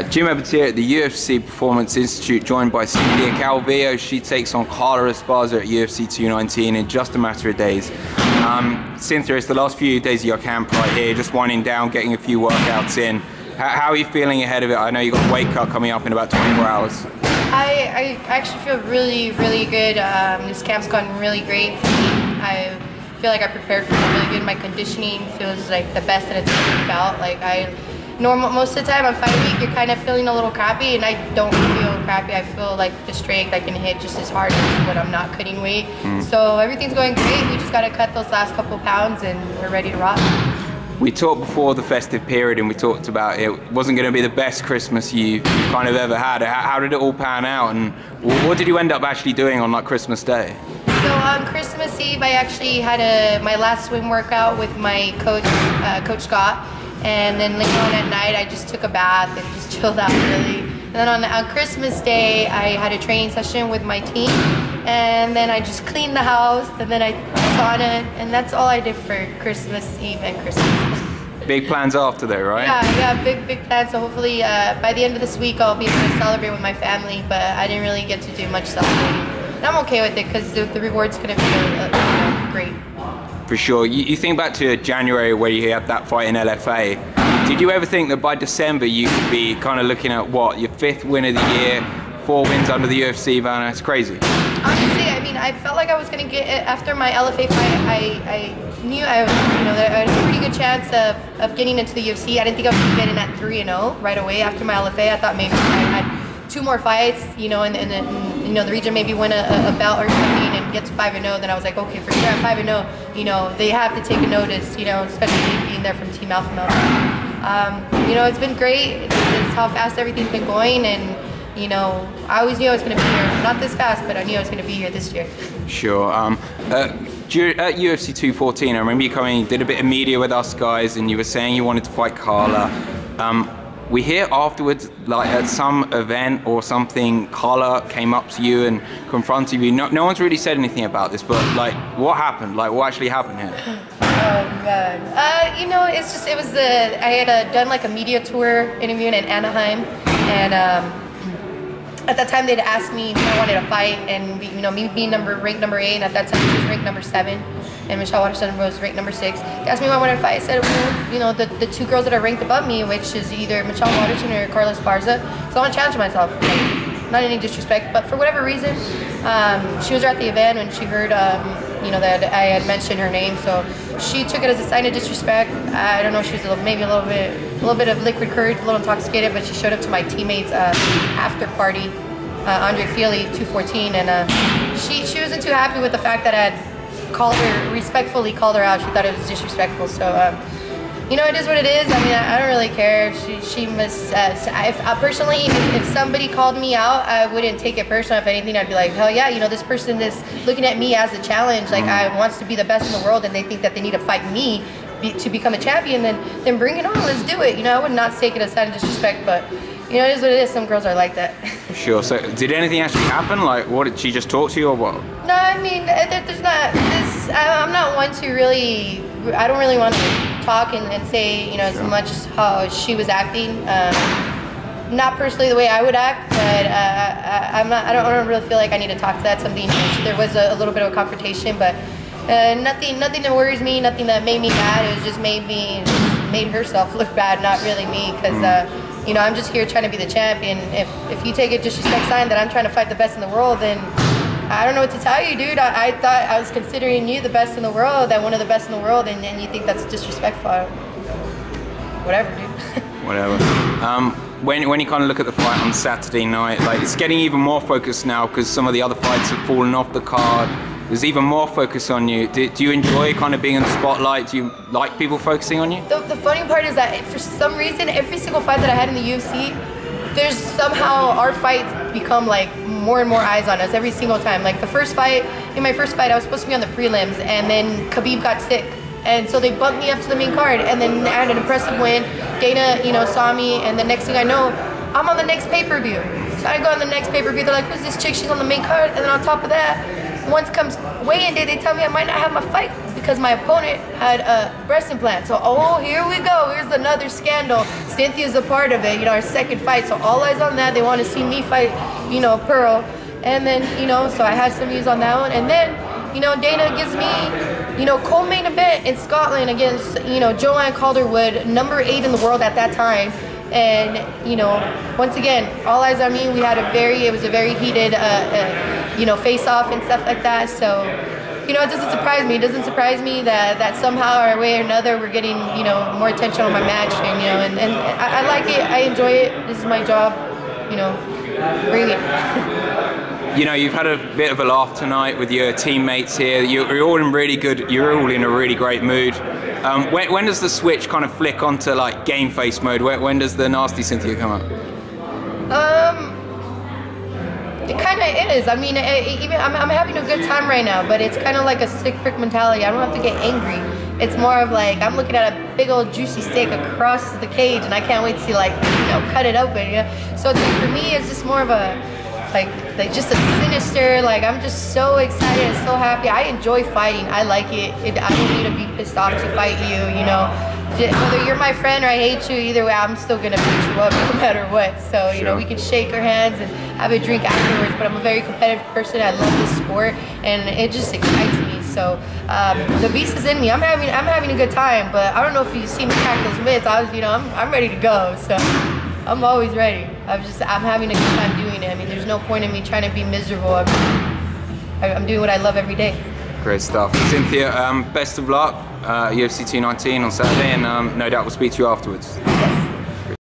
Jim Edwards here at the UFC Performance Institute, joined by Cynthia Calvillo. She takes on Carla Esparza at UFC 219 in just a matter of days. Cynthia, it's the last few days of your camp right here, just winding down, getting a few workouts in. How are you feeling ahead of it? I know you've got a weight cut coming up in about 24 hours. I actually feel really good. This camp's gone really great for me. I feel like I prepared for it really good. My conditioning feels like the best that it's ever felt. Most of the time on fight week, you're kind of feeling a little crappy, and I don't feel crappy. I feel like the strength I can hit just as hard as when I'm not cutting weight. So everything's going great. We just got to cut those last couple pounds, and we're ready to rock. We talked before the festive period, and we talked about it wasn't going to be the best Christmas you've kind of ever had. How did it all pan out, and what did you end up actually doing on like Christmas Day? So on Christmas Eve, I actually had my last swim workout with my coach, Coach Scott. And then later on at night, I just took a bath and just chilled out really. And then on Christmas Day, I had a training session with my team. And then I just cleaned the house, and then I sauna, and that's all I did for Christmas Eve and Christmas. Big plans after though, right? Yeah, big plans. So hopefully by the end of this week, I'll be able to celebrate with my family, but I didn't really get to do much celebrating. And I'm okay with it because the reward's gonna be great. For sure. You think back to January where you had that fight in LFA. Did you ever think that by December you could be kind of looking at what, your 5th win of the year, 4 wins under the UFC banner? It's crazy. Honestly, I mean, I felt like I was going to get it after my LFA fight. I knew that I had a pretty good chance of getting into the UFC. I didn't think I was going to get in at 3-0 right away after my LFA. I thought maybe I had 2 more fights, in the region, maybe win a belt or something and get to 5-0. Then I was like, okay, for sure at 5-0, they have to take a notice, especially being there from Team Alpha Male. It's been great. It's how fast everything's been going, and I always knew I was going to be here. Not this fast, but I knew I was going to be here this year. Sure. At UFC 214, I remember you coming, did a bit of media with us guys, and you were saying you wanted to fight Carla. We hear afterwards, like at some event or something, Carla came up to you and confronted you. No one's really said anything about this, but like, what happened? Like, what actually happened here? Oh God. I had done like a media tour interview in Anaheim, and at that time they'd asked me if I wanted to fight, and me being ranked number 8, and at that time she was ranked number 7. And Michelle Waterson was ranked number 6. They asked me if I wanted to fight. I said, well, the 2 girls that are ranked above me, which is either Michelle Waterson or Carla Esparza. So I want to challenge myself. Not any disrespect, but for whatever reason, she was at the event and she heard, that I had mentioned her name. So she took it as a sign of disrespect. I don't know. She was maybe a little bit of liquid courage, a little intoxicated, but she showed up to my teammates' after party, Andre Feely 214, and she wasn't too happy with the fact that I had respectfully called her out. She thought it was disrespectful. So, it is what it is. I mean, I don't really care. She must. Personally, if somebody called me out, I wouldn't take it personal. If anything, I'd be like, hell yeah, this person is looking at me as a challenge. Like, I wants to be the best in the world, and they think that they need to fight me to become a champion. Then bring it on. Let's do it. I would not take it as a sign of disrespect, but. It is what it is. Some girls are like that. Sure. So, did anything actually happen? Like, what did she just talk to you, or what? No, I mean, there's not. I'm not one to really. I don't really want to talk and say, as much how she was acting. Not personally the way I would act, but I don't really feel like I need to talk to that. There was a little bit of a confrontation, but nothing that worries me. Nothing that made me mad. It was just made herself look bad, not really me, because. I'm just here trying to be the champion. If you take a disrespect sign that I'm trying to fight the best in the world, then I don't know what to tell you, dude. I thought I was considering you the best in the world, one of the best in the world, and you think that's disrespectful. Whatever, dude. Whatever. When you kind of look at the fight on Saturday night, like it's getting even more focused now because some of the other fights have fallen off the card. There's even more focus on you. Do you enjoy kind of being in the spotlight? Do you like people focusing on you? The funny part is that for some reason, every single fight that I had in the UFC, there's somehow our fights become like more and more eyes on us every single time. Like in my first fight, I was supposed to be on the prelims, and then Khabib got sick. And so they bumped me up to the main card, and then I had an impressive win. Dana, saw me, and the next thing I know, I'm on the next pay-per-view. So I go on the next pay-per-view, they're like, who's this chick? She's on the main card, and then on top of that, once weigh-in day, they tell me I might not have my fight because my opponent had a breast implant. So, oh, here we go. Here's another scandal. Cynthia's a part of it, you know, our second fight. So all eyes on that. They want to see me fight, you know, Pearl. And then, you know, so I had some news on that one. And then, you know, Dana gives me, you know, co-main event in Scotland against, you know, Joanne Calderwood, number 8 in the world at that time. And, you know, once again, all eyes on me. We had it was a very heated, you know, face-off and stuff like that. So, you know, it doesn't surprise me. It doesn't surprise me that somehow or way or another we're getting, you know, more attention on my match. And, you know, and I like it. I enjoy it. This is my job. You know, bring it. You know, you've had a bit of a laugh tonight with your teammates here. You're all in a really great mood. When does the switch kind of flick onto like game face mode? When does the nasty Cynthia come up? It kind of is. I mean, I'm having a good time right now, but it's kind of like a stick prick mentality. I don't have to get angry. It's more of like I'm looking at a big old juicy steak across the cage, and I can't wait to see, like, you know, cut it open. You know? So it's like, for me, it's just more of a like just a sinister. Like, I'm just so excited and so happy. I enjoy fighting. I like it. I don't need to be pissed off to fight you. You know, whether you're my friend or I hate you, either way, I'm still gonna beat you up no matter what. So, you know, we can shake our hands and have a drink afterwards. But I'm a very competitive person. I love this sport, and it just excites me. So the beast is in me. I'm having a good time. But I don't know if you've seen me crack those mitts. I'm ready to go. So I'm always ready. I'm having a good time doing it. I mean, there's no point in me trying to be miserable. I'm doing what I love every day. Great stuff. Cynthia, best of luck. UFC 219 on Saturday, and no doubt we'll speak to you afterwards. Yes.